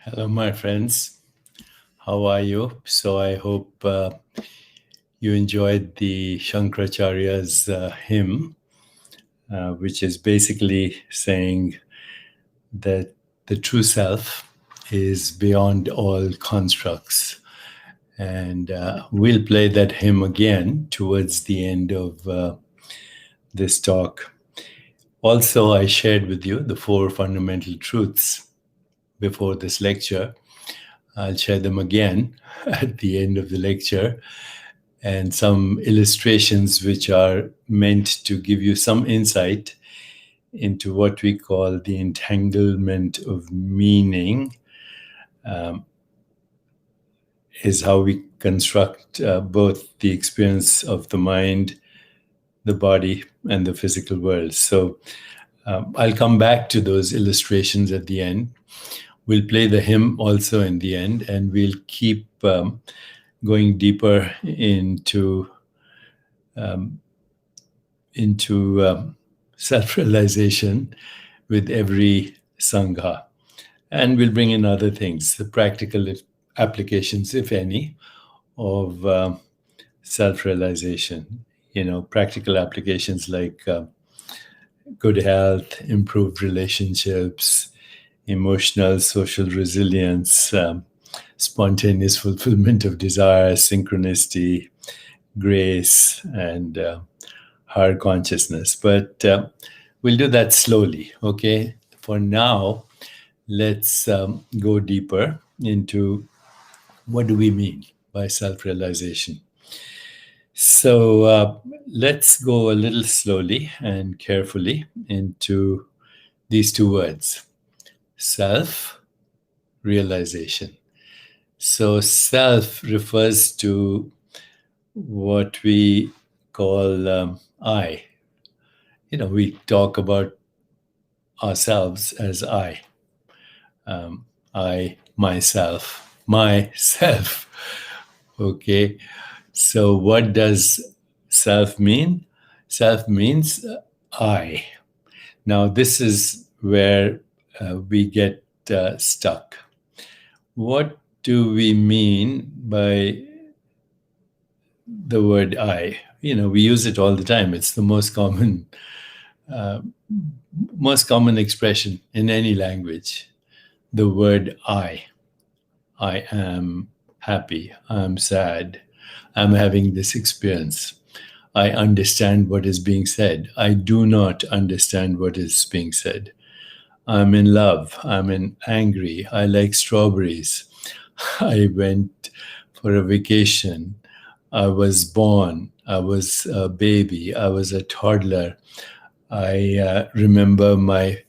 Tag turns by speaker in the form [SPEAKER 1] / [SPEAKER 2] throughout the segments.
[SPEAKER 1] Hello, my friends. How are you? So I hope you enjoyed the Shankaracharya's hymn, which is basically saying that the true self is beyond all constructs. And we'll play that hymn again towards the end of this talk. Also, I shared with you the four fundamental truths before this lecture. I'll share them again at the end of the lecture, and some illustrations which are meant to give you some insight into what we call the entanglement of meaning, is how we construct both the experience of the mind, the body, and the physical world. So I'll come back to those illustrations at the end. We'll play the hymn also in the end, and we'll keep going deeper into self-realization with every sangha. And we'll bring in other things, the practical applications, if any, of self-realization. Practical applications like good health, improved relationships, emotional, social resilience, spontaneous fulfillment of desires, synchronicity, grace, and higher consciousness. But we'll do that slowly, okay? For now, let's go deeper into what do we mean by self-realization. So let's go a little slowly and carefully into these two words. Self-realization. So self refers to what we call I. We talk about ourselves as I. I, myself. Okay. So what does self mean? Self means I. Now, this is where we get stuck. What do we mean by the word I? We use it all the time. It's the most common expression in any language. The word I. I am happy. I'm sad. I'm having this experience. I understand what is being said. I do not understand what is being said. I'm in love. I'm angry. I like strawberries. I went for a vacation. I was born. I was a baby. I was a toddler. I remember my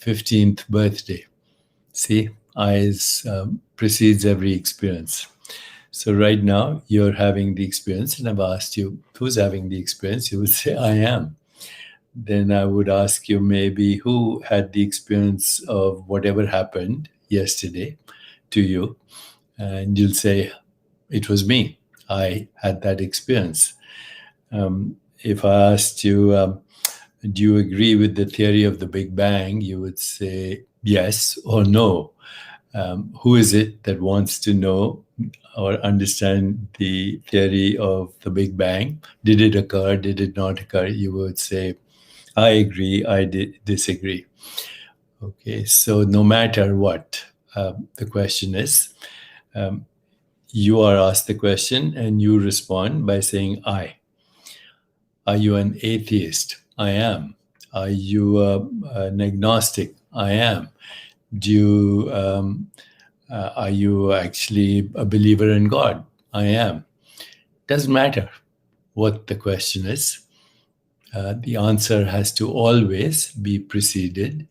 [SPEAKER 1] 15th birthday. See, I precedes every experience. So right now, you're having the experience, and I've asked you, who's having the experience? You would say, I am. Then I would ask you maybe who had the experience of whatever happened yesterday to you. And you'll say, it was me. I had that experience. If I asked you, do you agree with the theory of the Big Bang? You would say yes or no. Who is it that wants to know or understand the theory of the Big Bang? Did it occur? Did it not occur? You would say, I agree, I disagree. Okay, so no matter what the question is, you are asked the question and you respond by saying I. Are you an atheist? I am. Are you an agnostic? I am. Are you actually a believer in God? I am. Doesn't matter what the question is. The answer has to always be preceded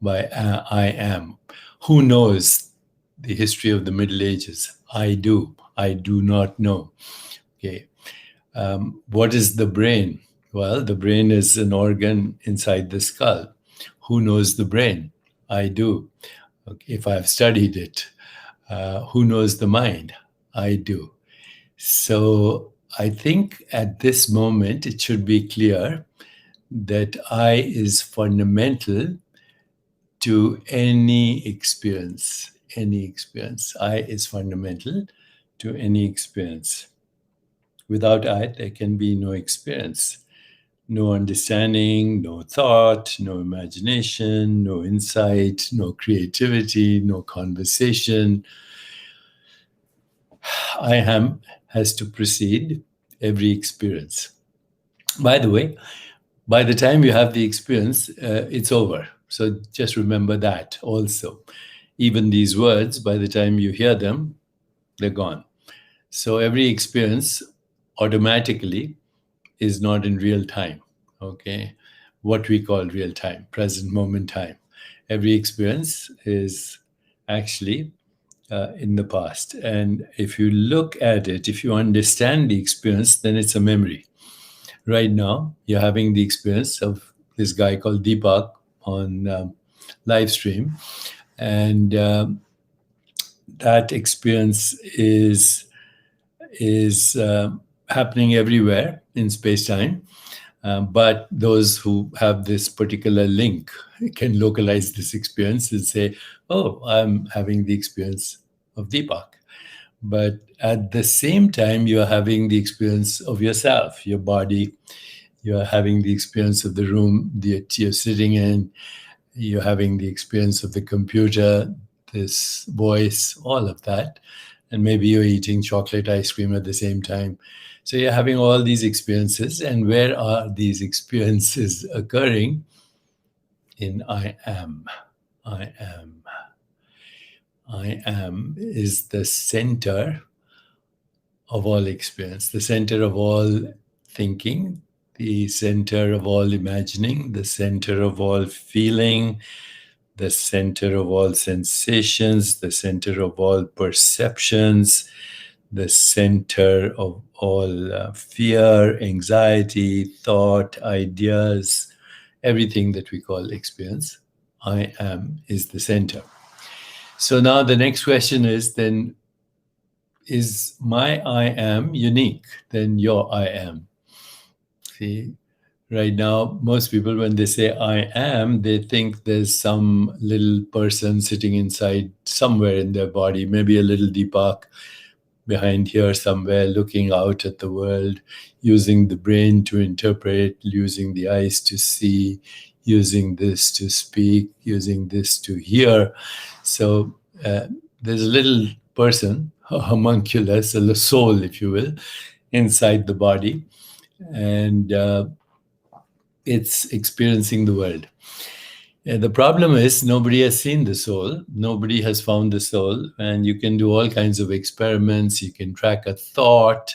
[SPEAKER 1] by I am. Who knows the history of the Middle Ages? I do. I do not know. Okay. What is the brain? Well, the brain is an organ inside the skull. Who knows the brain? I do. Okay. If I've studied it. Who knows the mind? I do. So I think at this moment, it should be clear that I is fundamental to any experience, any experience. I is fundamental to any experience. Without I, there can be no experience, no understanding, no thought, no imagination, no insight, no creativity, no conversation. I am has to precede every experience. By the way, by the time you have the experience, it's over. So just remember that also. Even these words, by the time you hear them, they're gone. So every experience automatically is not in real time, okay? What we call real time, present moment time. Every experience is actually in the past. And if you look at it, if you understand the experience, then it's a memory. Right now, you're having the experience of this guy called Deepak on live stream. And that experience is happening everywhere in space-time. But those who have this particular link can localize this experience and say, oh, I'm having the experience of Deepak. But at the same time, you're having the experience of yourself, your body. You're having the experience of the room that you're sitting in. You're having the experience of the computer, this voice, all of that. And maybe you're eating chocolate ice cream at the same time. So you're having all these experiences. And where are these experiences occurring? In I am. I am. I am is the center of all experience, the center of all thinking, the center of all imagining, the center of all feeling, the center of all sensations, the center of all perceptions, the center of all fear, anxiety, thought, ideas, everything that we call experience. I am is the center. So now the next question is then, is my I am unique than your I am? See, right now, most people, when they say I am, they think there's some little person sitting inside somewhere in their body, maybe a little Deepak behind here somewhere, looking out at the world, using the brain to interpret, using the eyes to see, using this to speak, using this to hear. So there's a little person, a homunculus, a soul, if you will, inside the body, and it's experiencing the world. The problem is nobody has seen the soul. Nobody has found the soul. And you can do all kinds of experiments. You can track a thought.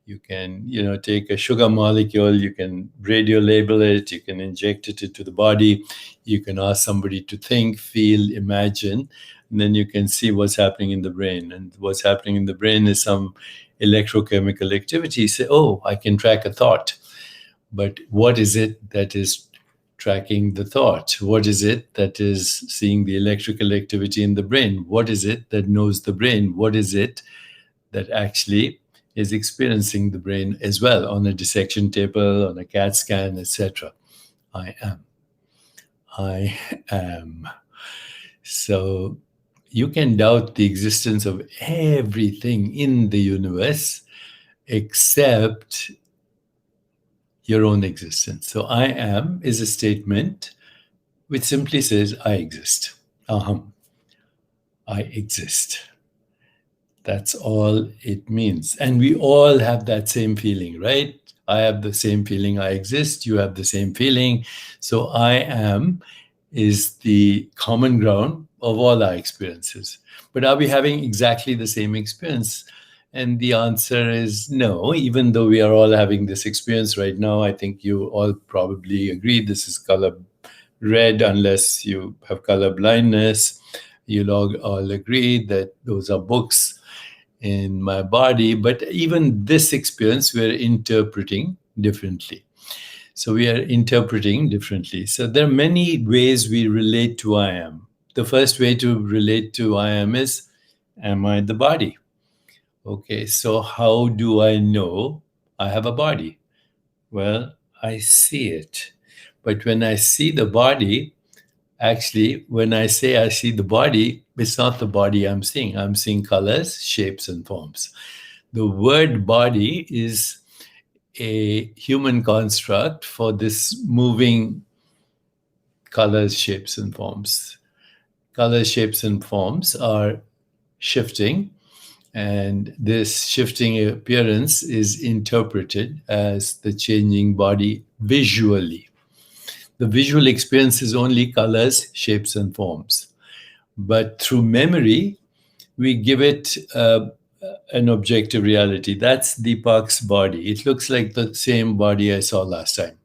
[SPEAKER 1] You can, take a sugar molecule. You can radio label it. You can inject it into the body. You can ask somebody to think, feel, imagine. And then you can see what's happening in the brain. And what's happening in the brain is some electrochemical activity. You say, oh, I can track a thought. But what is it that is tracking the thought? What is it that is seeing the electrical activity in the brain? What is it that knows the brain? What is it that actually is experiencing the brain as well on a dissection table, on a CAT scan, etc.? I am. I am. So you can doubt the existence of everything in the universe except your own existence. So I am is a statement which simply says I exist. Aham. I exist. That's all it means. And we all have that same feeling, right? I have the same feeling I exist. You have the same feeling. So I am is the common ground of all our experiences. But are we having exactly the same experience? And the answer is no, even though we are all having this experience right now. I think you all probably agree this is color red unless you have color blindness. You'll all agree that those are books in my body. But even this experience, we're interpreting differently. So we are interpreting differently. So there are many ways we relate to I am. The first way to relate to I am I the body? Okay, so how do I know I have a body? Well, I see it. But when I see the body, Actually, when I say I see the body, it's not the body I'm seeing. I'm seeing colors, shapes, and forms. The word body is a human construct for this moving colors, shapes, and forms. Colors, shapes, and forms are shifting, and this shifting appearance is interpreted as the changing body visually. The visual experience is only colors, shapes, and forms. But through memory, we give it an objective reality. That's Deepak's body. It looks like the same body I saw last time,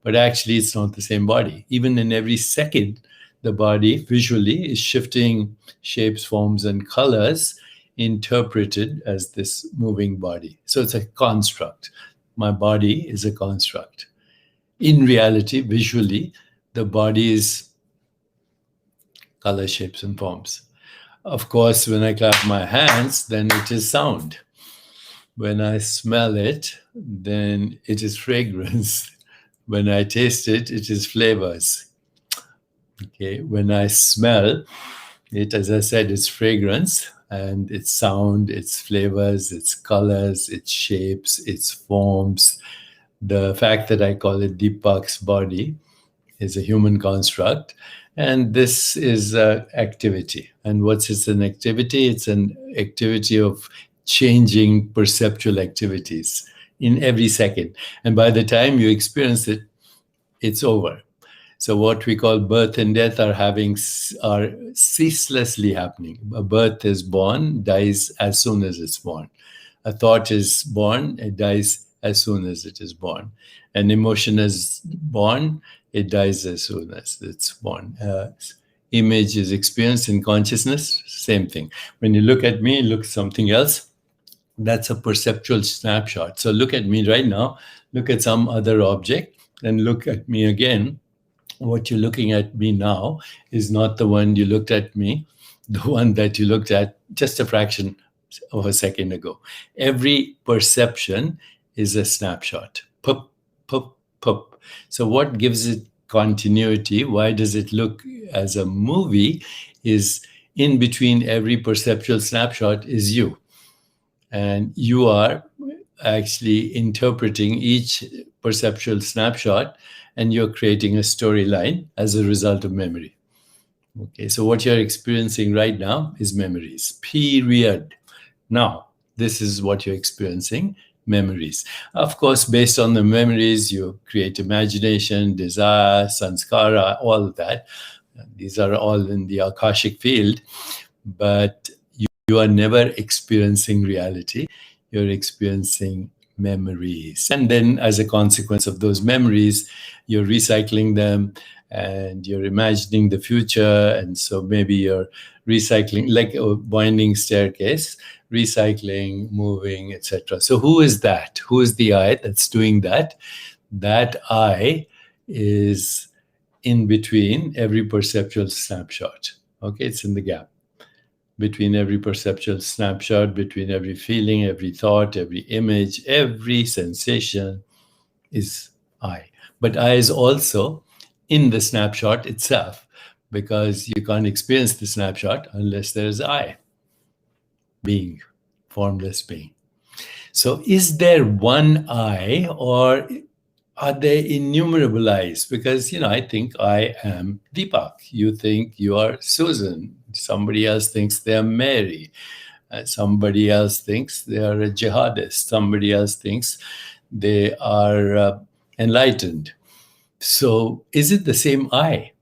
[SPEAKER 1] but actually, it's not the same body. Even in every second, the body visually is shifting shapes, forms, and colors interpreted as this moving body. So it's a construct. My body is a construct. In reality, visually, the body is color, shapes, and forms. Of course, when I clap my hands, then it is sound. When I smell it, then it is fragrance. When I taste it, it is flavors. Okay, when I smell it, as I said, it's fragrance, and it's sound, it's flavors, it's colors, its shapes, its forms. The fact that I call it Deepak's body is a human construct. And this is activity. And what's it's an activity? It's an activity of changing perceptual activities in every second. And by the time you experience it, it's over. So what we call birth and death are ceaselessly happening. A birth is born, dies as soon as it's born. A thought is born, it dies as soon as it is born. An emotion is born, it dies as soon as it's born. Image is experienced in consciousness, same thing. When you look at me, look something else. That's a perceptual snapshot. So look at me right now, look at some other object, and look at me again. What you're looking at me now is not the one you looked at me, the one that you looked at just a fraction of a second ago. Every perception is a snapshot. Pup, pup, pup. So what gives it continuity? Why does it look as a movie? Is in between every perceptual snapshot is you. And you are actually interpreting each perceptual snapshot, and you're creating a storyline as a result of memory. Okay, so what you're experiencing right now is memories, period. Now, this is what you're experiencing, memories. Of course, based on the memories, you create imagination, desire, sanskara, all of that. These are all in the Akashic field, but you are never experiencing reality. You're experiencing memories. And then as a consequence of those memories, you're recycling them and you're imagining the future. And so maybe you're recycling like a winding staircase, recycling, moving, etc. So who is that? Who is the I that's doing that? That I is in between every perceptual snapshot. Okay, it's in the gap between every perceptual snapshot, between every feeling, every thought, every image, every sensation is I. But I is also in the snapshot itself, because you can't experience the snapshot unless there's I, being, formless being. So is there one I, or are there innumerable I's? Because, I think I am Deepak. You think you are Susan. Somebody else thinks they're Mary. Somebody else thinks they are a jihadist. Somebody else thinks they are enlightened. So is it the same I?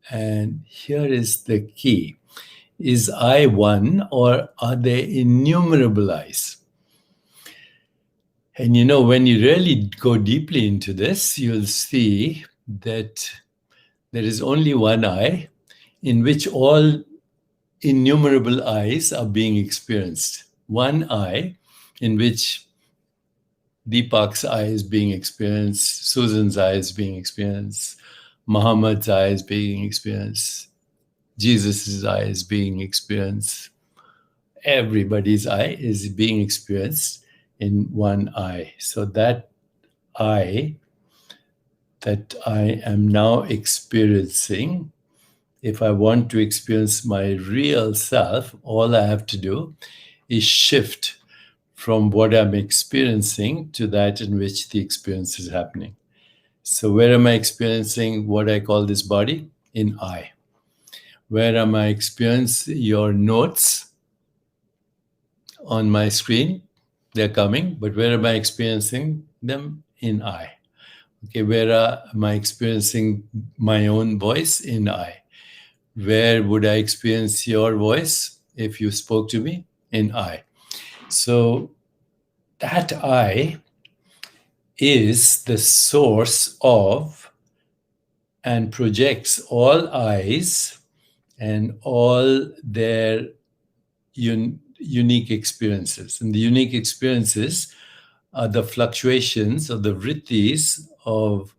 [SPEAKER 1] And here is the key. Is I one, or are there innumerable I's? And when you really go deeply into this, you'll see that there is only one I in which all innumerable I's are being experienced. One I in which Deepak's I is being experienced, Susan's I is being experienced, Muhammad's I is being experienced, Jesus' I is being experienced. Everybody's I is being experienced in one I. So that I am now experiencing if I want to experience my real self, all I have to do is shift from what I'm experiencing to that in which the experience is happening. So where am I experiencing what I call this body? In I. Where am I experiencing your notes on my screen? They're coming, but where am I experiencing them? In I. Okay, where am I experiencing my own voice? In I. Where would I experience your voice if you spoke to me? In I. So that I is the source of and projects all I's and all their unique experiences. And the unique experiences are the fluctuations of the vrittis of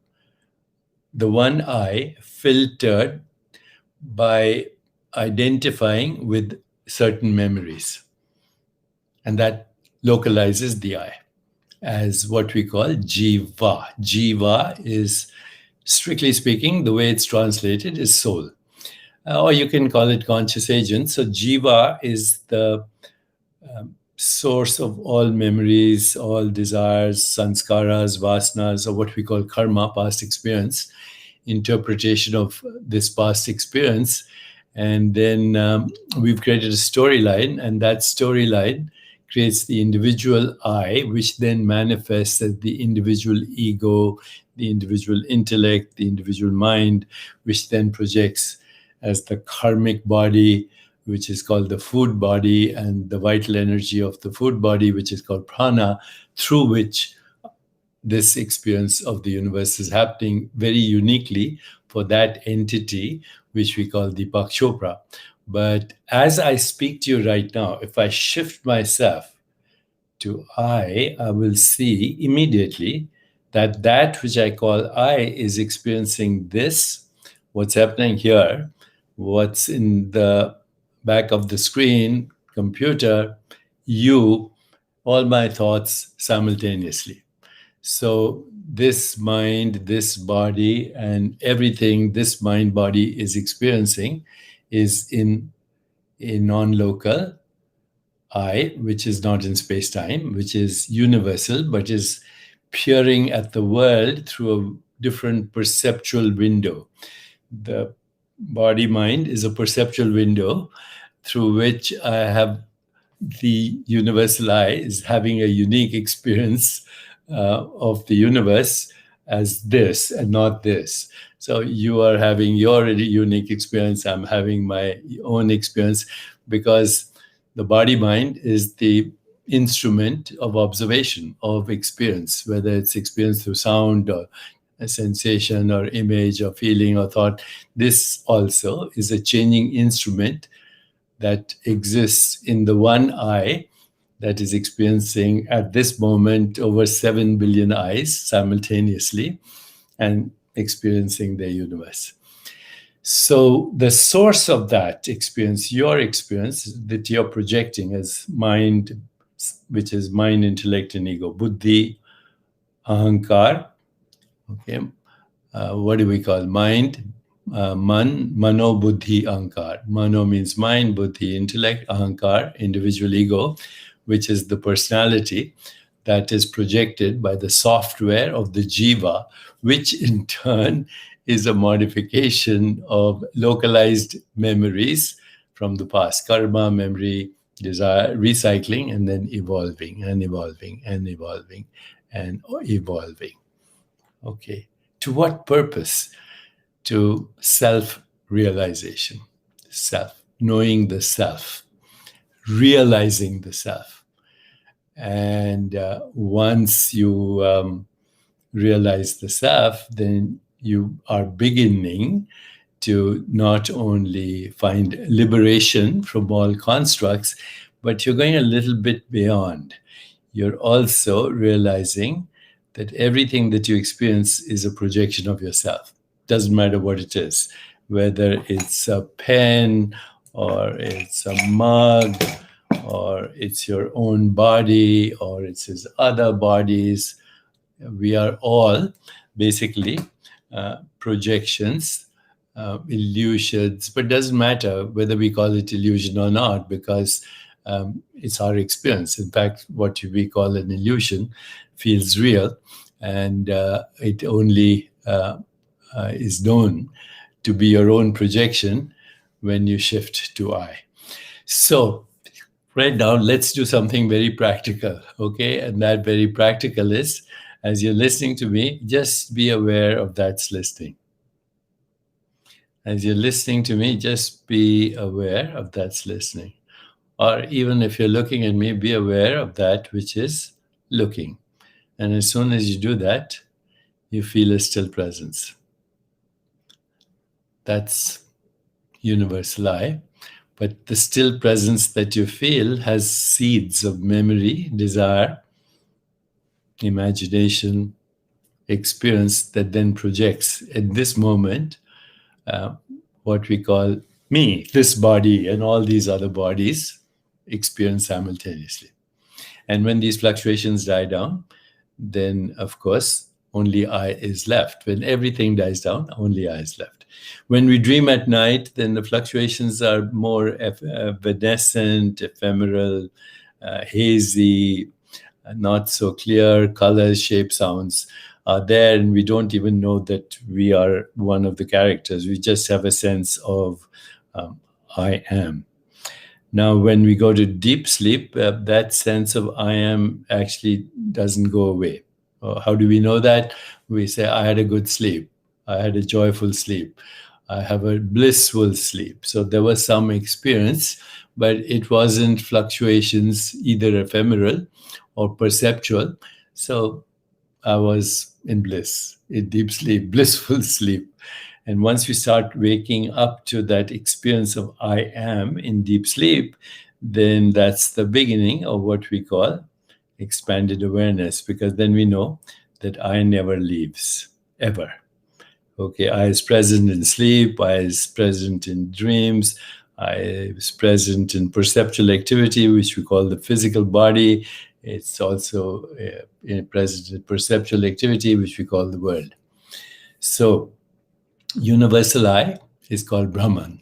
[SPEAKER 1] the one I filtered by identifying with certain memories. And that localizes the I as what we call Jiva. Jiva is, strictly speaking, the way it's translated is soul. Or you can call it conscious agent. So Jiva is the source of all memories, all desires, sanskaras, vasanas, or what we call karma, past experience, interpretation of this past experience. And then we've created a storyline, and that storyline creates the individual I, which then manifests as the individual ego, the individual intellect, the individual mind, which then projects as the karmic body, which is called the food body, and the vital energy of the food body, which is called prana, through which this experience of the universe is happening very uniquely for that entity, which we call Deepak Chopra. But as I speak to you right now, if I shift myself to I will see immediately that that which I call I is experiencing this, what's happening here, what's in the back of the screen, computer, you, all my thoughts simultaneously. So this mind, this body, and everything this mind body is experiencing is in a non-local I, which is not in space-time, which is universal, but is peering at the world through a different perceptual window. The body-mind is a perceptual window through which I have the universal I is having a unique experience of the universe as this and not this. So you are having your unique experience, I'm having my own experience, because the body-mind is the instrument of observation, of experience, whether it's experience through sound or a sensation or image or feeling or thought. This also is a changing instrument that exists in the one I that is experiencing at this moment over 7 billion eyes simultaneously and experiencing the universe. So the source of that experience, your experience that you're projecting as mind, which is mind, intellect, and ego, buddhi, ahankar, okay, what do we call mind? Mano, buddhi, ahankar. Mano means mind, buddhi, intellect, ahankar, individual ego, which is the personality that is projected by the software of the jiva, which in turn is a modification of localized memories from the past, karma, memory, desire, recycling, and then evolving and evolving and evolving and evolving. Okay. To what purpose? To self-realization, self, knowing the self, realizing the self. And once you realize the self, then you are beginning to not only find liberation from all constructs, but you're going a little bit beyond. You're also realizing that everything that you experience is a projection of yourself. Doesn't matter what it is, whether it's a pen or it's a mug or it's your own body or it's his other bodies. We are all basically projections illusions, but it doesn't matter whether we call it illusion or not, because it's our experience. In fact, what we call an illusion feels real, and it only is known to be your own projection when you shift to I. So right now, let's do something very practical, okay? And that very practical is, as you're listening to me, just be aware of that's listening. As you're listening to me, just be aware of that's listening. Or even if you're looking at me, be aware of that which is looking. And as soon as you do that, you feel a still presence. That's universal I. But the still presence that you feel has seeds of memory, desire, imagination, experience that then projects in this moment what we call me, this body, and all these other bodies experience simultaneously. And when these fluctuations die down, then of course only I is left. When everything dies down, only I is left. When we dream at night, then the fluctuations are more evanescent, ephemeral, hazy, not so clear. Colors, shapes, sounds are there, and we don't even know that we are one of the characters. We just have a sense of I am. Now, when we go to deep sleep, that sense of I am actually doesn't go away. How do we know that? We say, I had a good sleep. I had a joyful sleep. I have a blissful sleep. So there was some experience, but it wasn't fluctuations, either ephemeral or perceptual. So I was in bliss, in deep sleep, blissful sleep. And once we start waking up to that experience of I am in deep sleep, then that's the beginning of what we call expanded awareness, because then we know that I never leaves, ever. Okay, I is present in sleep, I is present in dreams, I is present in perceptual activity, which we call the physical body. It's also present in perceptual activity, which we call the world. So universal I is called Brahman.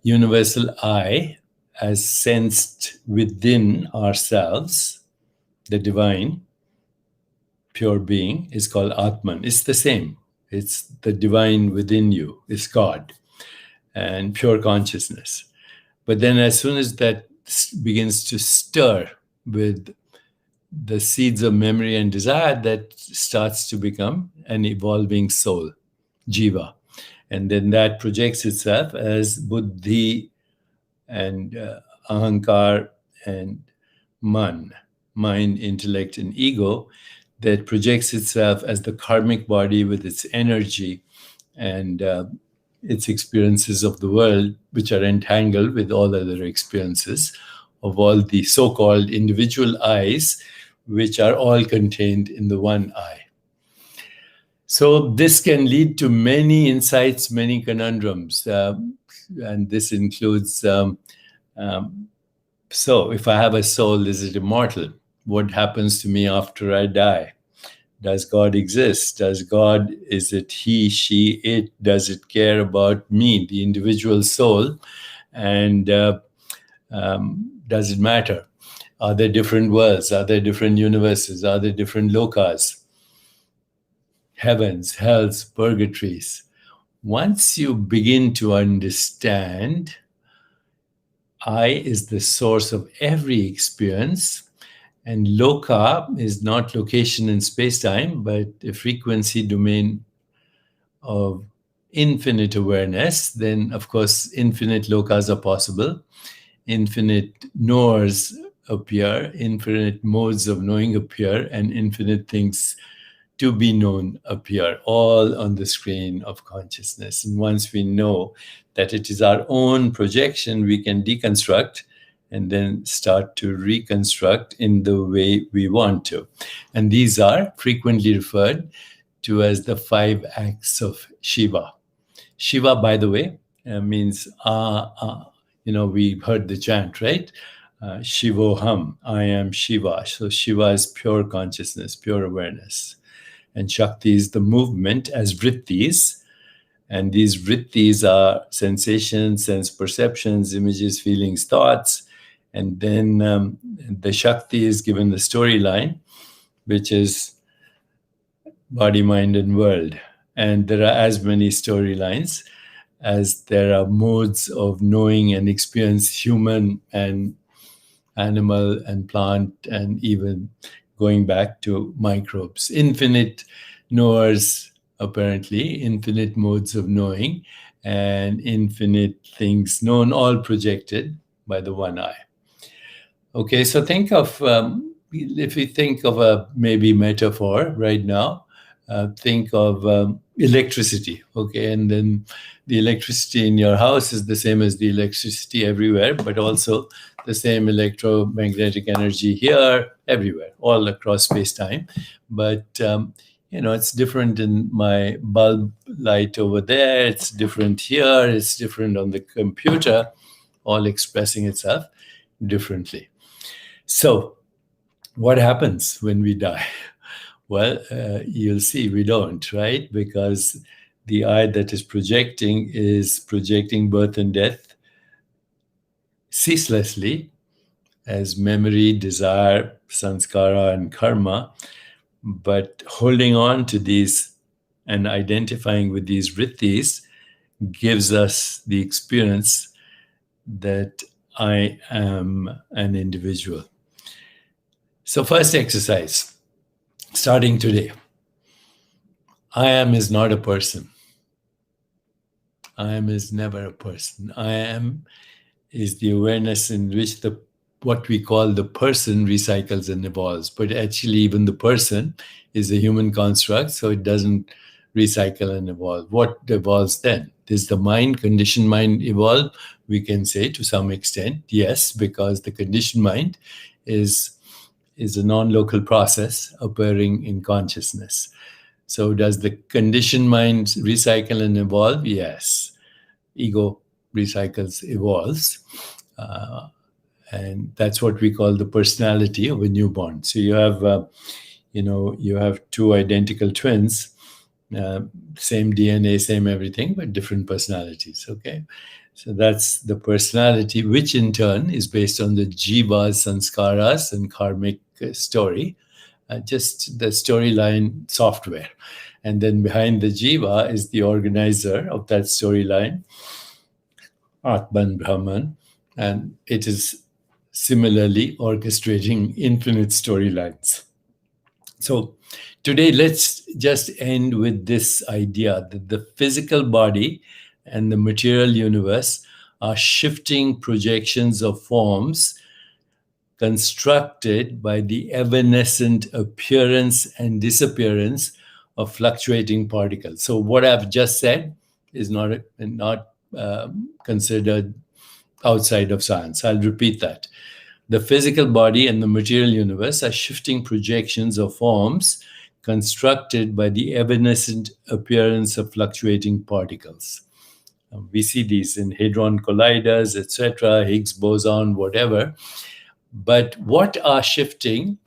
[SPEAKER 1] Universal I, as sensed within ourselves, the divine, pure being, is called Atman. It's the same. It's the divine within you. It's God and pure consciousness. But then as soon as that begins to stir with the seeds of memory and desire, that starts to become an evolving soul, Jiva. And then that projects itself as Buddhi and Ahankar and Man, mind, intellect, and ego, that projects itself as the karmic body with its energy and its experiences of the world, which are entangled with all other experiences of all the so-called individual I's, which are all contained in the one I. So this can lead to many insights, many conundrums, and this includes, so if I have a soul, is it immortal? What happens to me after I die? Does God exist? Does God, is it he, she, it? Does it care about me, the individual soul? And does it matter? Are there different worlds? Are there different universes? Are there different lokas? Heavens, hells, purgatories. Once you begin to understand I is the source of every experience, and loka is not location in space-time, but a frequency domain of infinite awareness, then of course infinite lokas are possible, infinite knowers appear, infinite modes of knowing appear, and infinite things to be known appear, all on the screen of consciousness. And once we know that it is our own projection, we can deconstruct and then start to reconstruct in the way we want to. And these are frequently referred to as the 5 acts of Shiva. Shiva, by the way, means, we heard the chant, right? Shivoham, I am Shiva. So Shiva is pure consciousness, pure awareness. And Shakti is the movement as vrittis, And these vrittis are sensations, sense perceptions, images, feelings, thoughts. And then the Shakti is given the storyline, which is body, mind, and world. And there are as many storylines as there are modes of knowing and experience, human and animal and plant, and even going back to microbes. Infinite knowers, apparently, infinite modes of knowing, and infinite things known, all projected by the one eye. Okay, so think of, if we think of a maybe metaphor right now, think of electricity, okay? And then the electricity in your house is the same as the electricity everywhere, but also the same electromagnetic energy here, everywhere, all across space-time. But, it's different in my bulb light over there. It's different here. It's different on the computer, all expressing itself differently. So what happens when we die? Well, you'll see we don't, right? Because the eye that is projecting birth and death ceaselessly as memory, desire, sanskara, and karma. But holding on to these and identifying with these vrittis gives us the experience that I am an individual. So first exercise, starting today. I am is not a person. I am is never a person. I am is the awareness in which what we call the person recycles and evolves. But actually, even the person is a human construct, so it doesn't recycle and evolve. What evolves then? Does the mind, conditioned mind, evolve? We can say to some extent, yes, because the conditioned mind is a non-local process appearing in consciousness. So does the conditioned mind recycle and evolve? Yes. Ego recycles, evolves. And that's what we call the personality of a newborn. So you have, you have two identical twins, same DNA, same everything, but different personalities, okay? So that's the personality, which in turn is based on the jivas, sanskaras, and karmic story, just the storyline software. And then behind the jiva is the organizer of that storyline, Atman, Brahman, and it is similarly orchestrating infinite storylines. So today, let's just end with this idea that the physical body and the material universe are shifting projections of forms constructed by the evanescent appearance and disappearance of fluctuating particles. So what I've just said is not considered outside of science. I'll repeat that. The physical body and the material universe are shifting projections of forms constructed by the evanescent appearance of fluctuating particles. We see these in hadron colliders, etc., Higgs boson, whatever. But what are shifting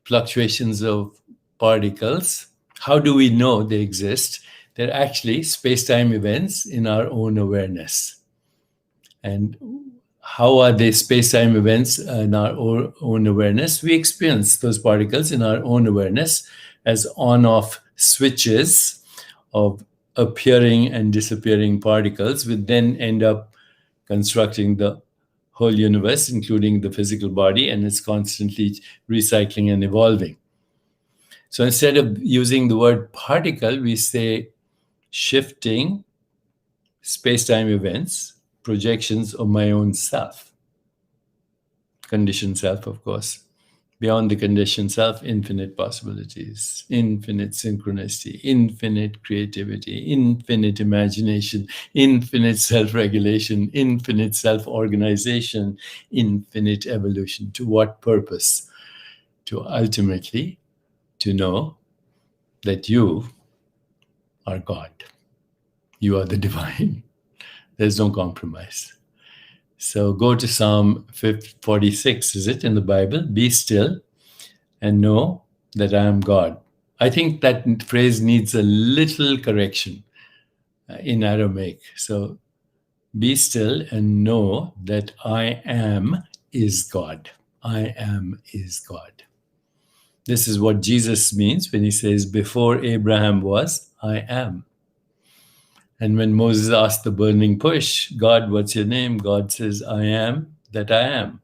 [SPEAKER 1] fluctuations of particles? How do we know they exist? They're actually space-time events in our own awareness. And how are they space-time events in our own awareness? We experience those particles in our own awareness as on-off switches of appearing and disappearing particles, which then end up constructing the whole universe, including the physical body, and it's constantly recycling and evolving. So instead of using the word particle, we say shifting space-time events, projections of my own self. Conditioned self, of course. Beyond the conditioned self, infinite possibilities, infinite synchronicity, infinite creativity, infinite imagination, infinite self-regulation, infinite self-organization, infinite evolution. To what purpose? To ultimately to know that you are God. You are the divine. There's no compromise. So go to Psalm 46, is it, in the Bible? Be still and know that I am God. I think that phrase needs a little correction. in Aramaic. So be still and know that I am is God. I am is God. This is what Jesus means when he says, before Abraham was, I am. And when Moses asked the burning bush, God, what's your name? God says, I am that I am.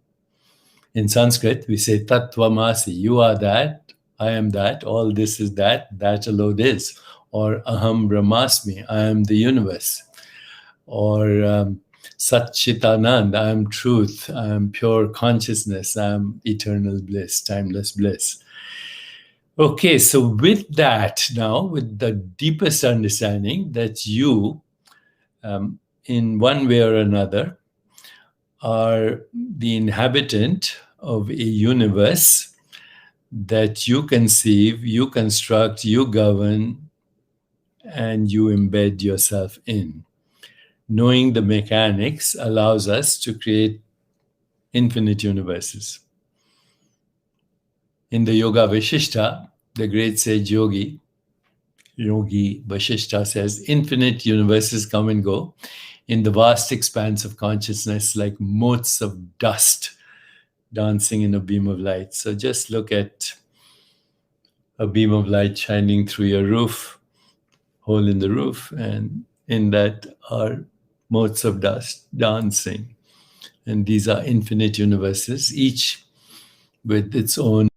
[SPEAKER 1] In Sanskrit, we say Tattvamasi, you are that, I am that, all this is that alone is. Or Aham Brahmasmi, I am the universe. Or Sat Chitanand, I am truth, I am pure consciousness, I am eternal bliss, timeless bliss. Okay, so with that now, with the deepest understanding that you, in one way or another, are the inhabitant of a universe that you conceive, you construct, you govern, and you embed yourself in. Knowing the mechanics allows us to create infinite universes. In the Yoga Vishishta, the great sage Yogi Vashishta says, infinite universes come and go in the vast expanse of consciousness like motes of dust dancing in a beam of light. So just look at a beam of light shining through your roof, hole in the roof, and in that are motes of dust dancing. And these are infinite universes, each with its own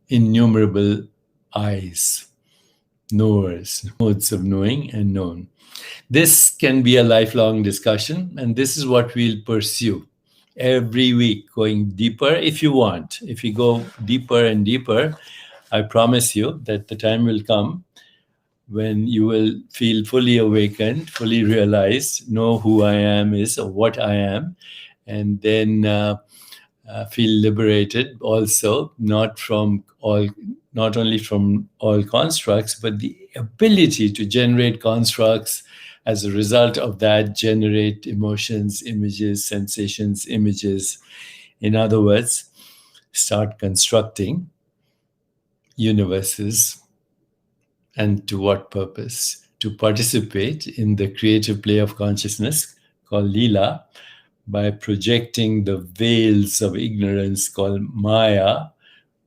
[SPEAKER 1] innumerable eyes, knowers, modes of knowing and known. This can be a lifelong discussion, and this is what we'll pursue every week, going deeper if you want. If you go deeper and deeper, I promise you that the time will come when you will feel fully awakened, fully realized, know who I am is or what I am, and then feel liberated also, not only from all constructs, but the ability to generate constructs as a result of that, generate emotions, images, sensations, images. In other words, start constructing universes. And to what purpose? To participate in the creative play of consciousness called Leela by projecting the veils of ignorance called Maya,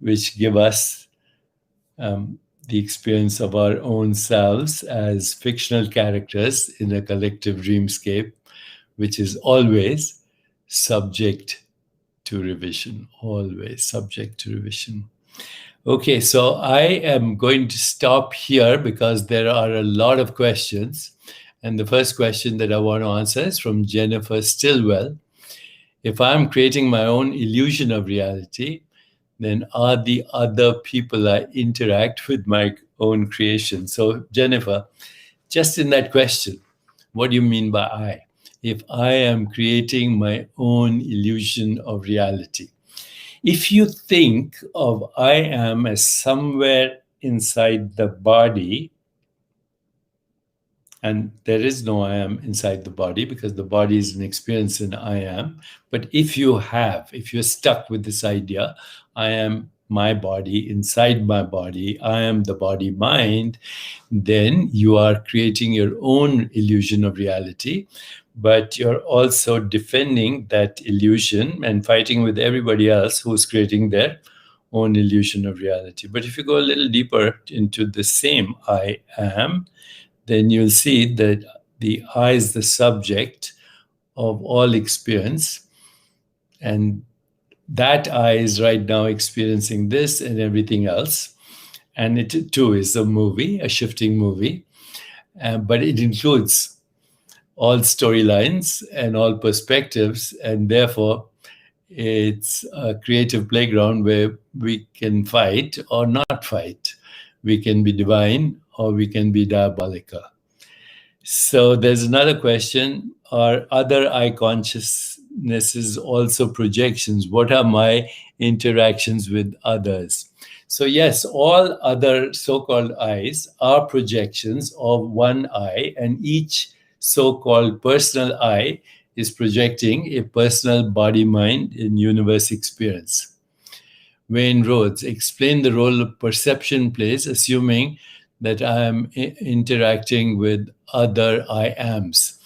[SPEAKER 1] which give us the experience of our own selves as fictional characters in a collective dreamscape, which is always subject to revision, always subject to revision. Okay, so I am going to stop here because there are a lot of questions. And the first question that I want to answer is from Jennifer Stillwell. If I'm creating my own illusion of reality, then are the other people I interact with my own creation? So, Jennifer, just in that question, what do you mean by I? If I am creating my own illusion of reality, if you think of I am as somewhere inside the body, and there is no I am inside the body because the body is an experience in I am. But if you're stuck with this idea, I am my body, inside my body, I am the body mind, then you are creating your own illusion of reality. But you're also defending that illusion and fighting with everybody else who's creating their own illusion of reality. But if you go a little deeper into the same I am, then you'll see that the I is the subject of all experience. And that I is right now experiencing this and everything else. And it too is a movie, a shifting movie. But it includes all storylines and all perspectives. And therefore, it's a creative playground where we can fight or not fight. We can be divine or we can be diabolical. So there's another question. Are other I consciousnesses also projections? What are my interactions with others? So yes, all other so-called I's are projections of one I, and each so-called personal I is projecting a personal body, mind, and universe experience. Wayne Rhodes explained the role of perception plays, assuming that I am interacting with other I ams.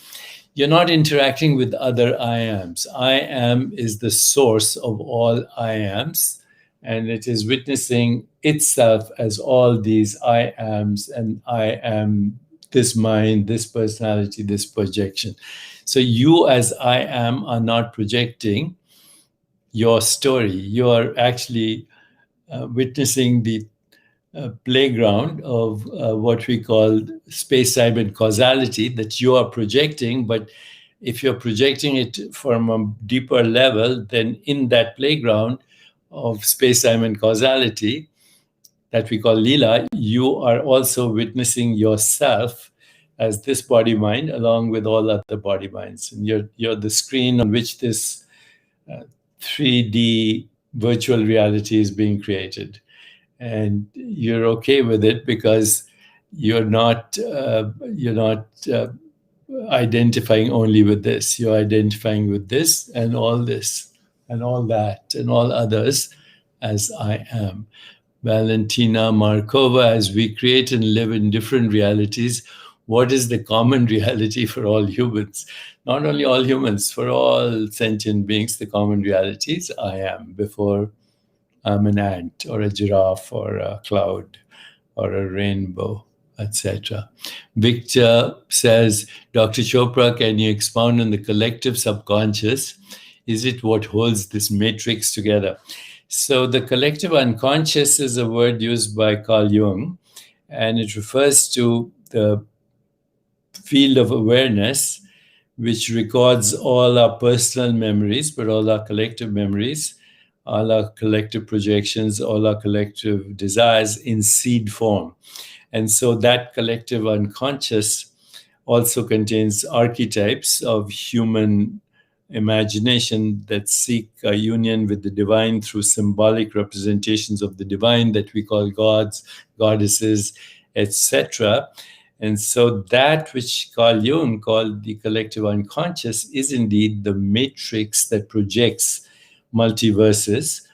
[SPEAKER 1] You're not interacting with other I ams. I am is the source of all I ams, and it is witnessing itself as all these I ams, and I am this mind, this personality, this projection. So you as I am are not projecting your story. You are actually witnessing the playground of what we call space, time, and causality that you are projecting. But if you're projecting it from a deeper level, then in that playground of space, time, and causality that we call Leela, you are also witnessing yourself as this body mind along with all other body minds. And you're the screen on which this 3D virtual reality is being created. And you're okay with it because you're not identifying only with this. You're identifying with this and all that and all others as I am. Valentina Markova, as we create and live in different realities, what is the common reality for all humans? Not only all humans, for all sentient beings, the common reality is I am. Before I'm an ant or a giraffe or a cloud or a rainbow, etc. Victor says, Dr. Chopra, can you expound on the collective subconscious? Is it what holds this matrix together? So the collective unconscious is a word used by Carl Jung, and it refers to the field of awareness which records all our personal memories, but all our collective memories, all our collective projections, all our collective desires in seed form. And so that collective unconscious also contains archetypes of human imagination that seek a union with the divine through symbolic representations of the divine that we call gods, goddesses, etc. And so that which Carl Jung called the collective unconscious is indeed the matrix that projects multiverses,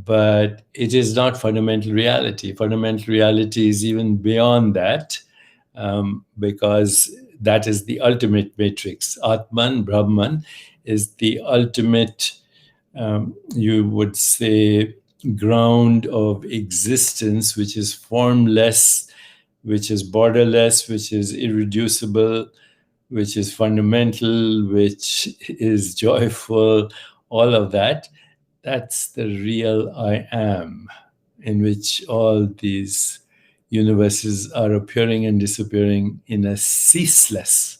[SPEAKER 1] but it is not fundamental reality. Fundamental reality is even beyond that, because that is the ultimate matrix. Atman, Brahman, is the ultimate, you would say, ground of existence, which is formless, which is borderless, which is irreducible, which is fundamental, which is joyful, all of that. That's the real I am, in which all these universes are appearing and disappearing in a ceaseless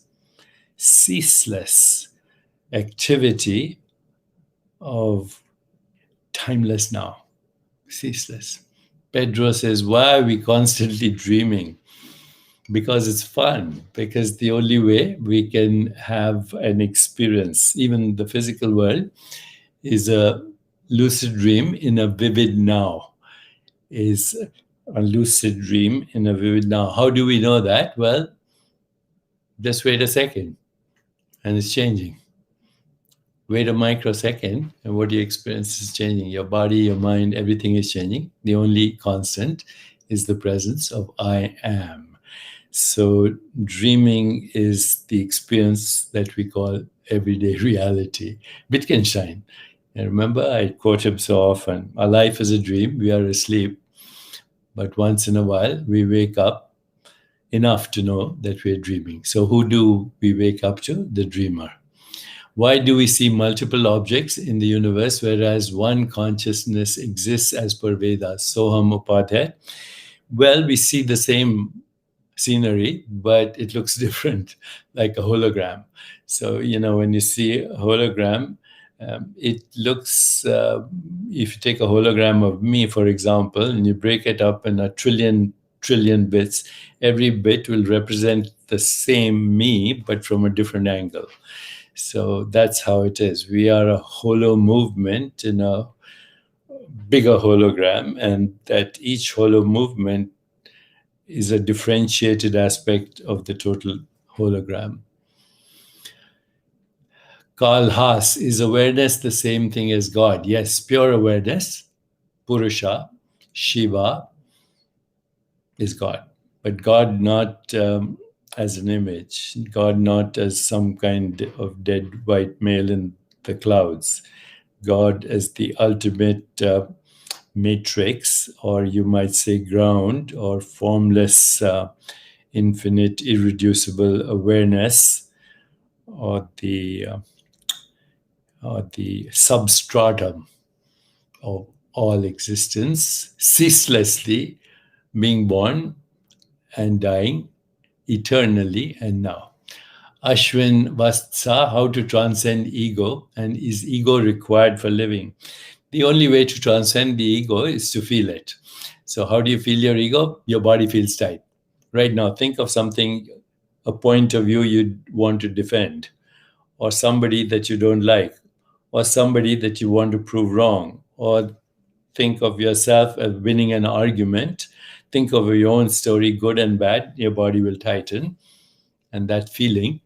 [SPEAKER 1] activity of timeless now. Ceaseless. Pedro says, why are we constantly dreaming? Because it's fun, because the only way we can have an experience, even the physical world, is a lucid dream in a vivid now. Is a lucid dream in a vivid now. How do we know that? Well, just wait a second, and it's changing. Wait a microsecond, and what you experience is changing. Your body, your mind, everything is changing. The only constant is the presence of I am. So dreaming is the experience that we call everyday reality. Wittgenstein, and remember, I quote him so often, our life is a dream, we are asleep, but once in a while we wake up enough to know that we're dreaming. So who do we wake up to? The dreamer. Why do we see multiple objects in the universe, whereas one consciousness exists as per Vedas? Soham Upadhyay. Well, we see the same scenery, but it looks different, like a hologram. So, when you see a hologram, it looks, if you take a hologram of me, for example, and you break it up in a trillion bits, every bit will represent the same me, but from a different angle. So that's how it is. We are a holo movement in a bigger hologram, and that each holo movement is a differentiated aspect of the total hologram. Carl Haas, is awareness the same thing as God? Yes, pure awareness, Purusha, Shiva, is God. but God not as an image, God not as some kind of dead white male in the clouds, God as the ultimate matrix, or you might say ground, or formless, infinite, irreducible awareness, or the substratum of all existence, ceaselessly being born and dying eternally and now. Ashwin Vastsa, how to transcend ego, and is ego required for living? The only way to transcend the ego is to feel it. So, how do you feel your ego? Your body feels tight. Right now, think of something, a point of view you'd want to defend, or somebody that you don't like, or somebody that you want to prove wrong, or think of yourself as winning an argument. Think of your own story, good and bad. Your body will tighten. And that feeling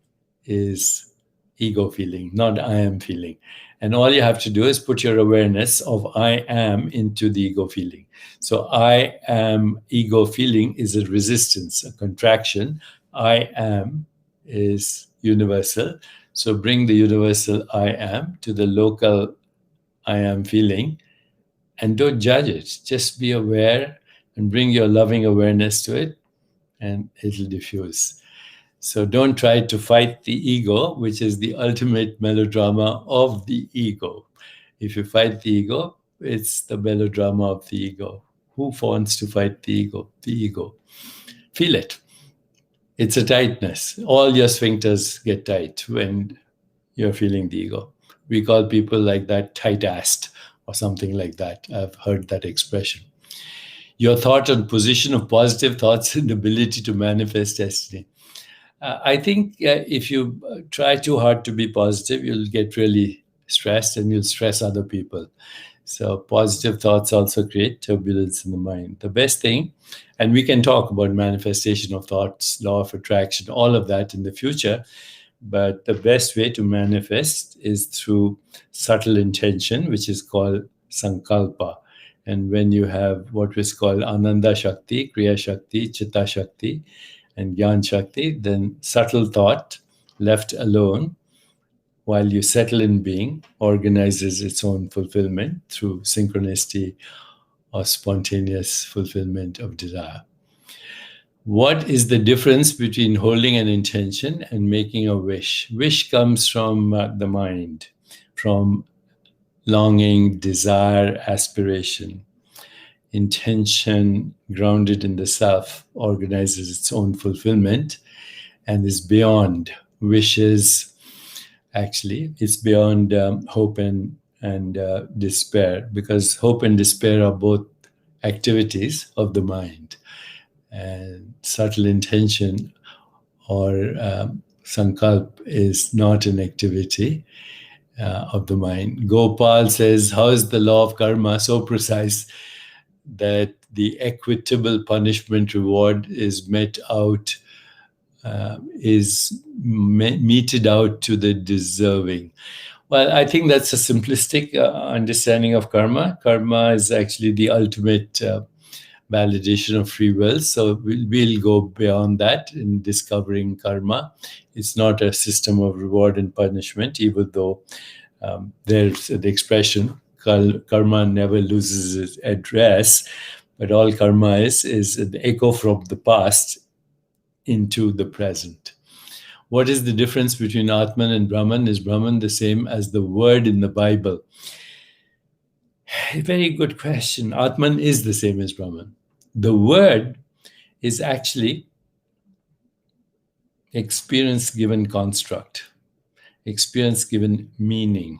[SPEAKER 1] is ego feeling, not I am feeling. And all you have to do is put your awareness of I am into the ego feeling. So I am ego feeling is a resistance, a contraction. I am is universal. So bring the universal I am to the local I am feeling, and don't judge it. Just be aware and bring your loving awareness to it, and it'll diffuse. So don't try to fight the ego, which is the ultimate melodrama of the ego. If you fight the ego, it's the melodrama of the ego. Who wants to fight the ego? The ego. Feel it. It's a tightness. All your sphincters get tight when you're feeling the ego. We call people like that tight-assed or something like that. I've heard that expression. Your thought and position of positive thoughts and ability to manifest destiny. I think if you try too hard to be positive, you'll get really stressed and you'll stress other people. So positive thoughts also create turbulence in the mind. The best thing, and we can talk about manifestation of thoughts, law of attraction, all of that in the future, but the best way to manifest is through subtle intention, which is called sankalpa. And when you have what is called Ananda Shakti, Kriya Shakti, Chitta Shakti, and Gyan Shakti, then subtle thought left alone while you settle in being organizes its own fulfillment through synchronicity or spontaneous fulfillment of desire. What is the difference between holding an intention and making a wish? Wish comes from the mind, from longing, desire, aspiration. Intention, grounded in the self, organizes its own fulfillment and is beyond wishes. Actually, it's beyond hope and despair, because hope and despair are both activities of the mind. And subtle intention or sankalp is not an activity of the mind. Gopal says, how is the law of karma so precise that the equitable punishment reward is meted out to the deserving? Well, I think that's a simplistic understanding of karma. Karma is actually the ultimate validation of free will. So we'll go beyond that in discovering karma. It's not a system of reward and punishment, even though there's the expression, karma never loses its address, but all karma is an echo from the past into the present. What is the difference between Atman and Brahman? Is Brahman the same as the word in the Bible? Very good question. Atman is the same as Brahman. The word is actually experience given construct, experience given meaning.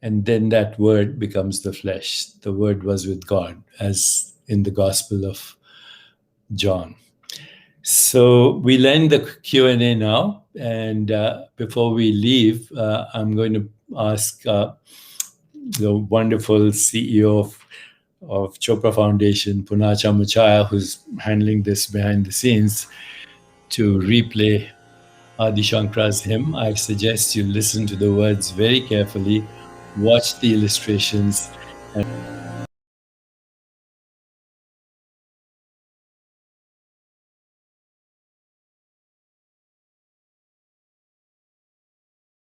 [SPEAKER 1] And then that word becomes the flesh. The word was with God, as in the Gospel of John. So we'll end the Q&A now. And before we leave, I'm going to ask the wonderful CEO of Chopra Foundation, Punacha Machaya, who's handling this behind the scenes, to replay Adi Shankara's hymn. I suggest you listen to the words very carefully, watch the illustrations, and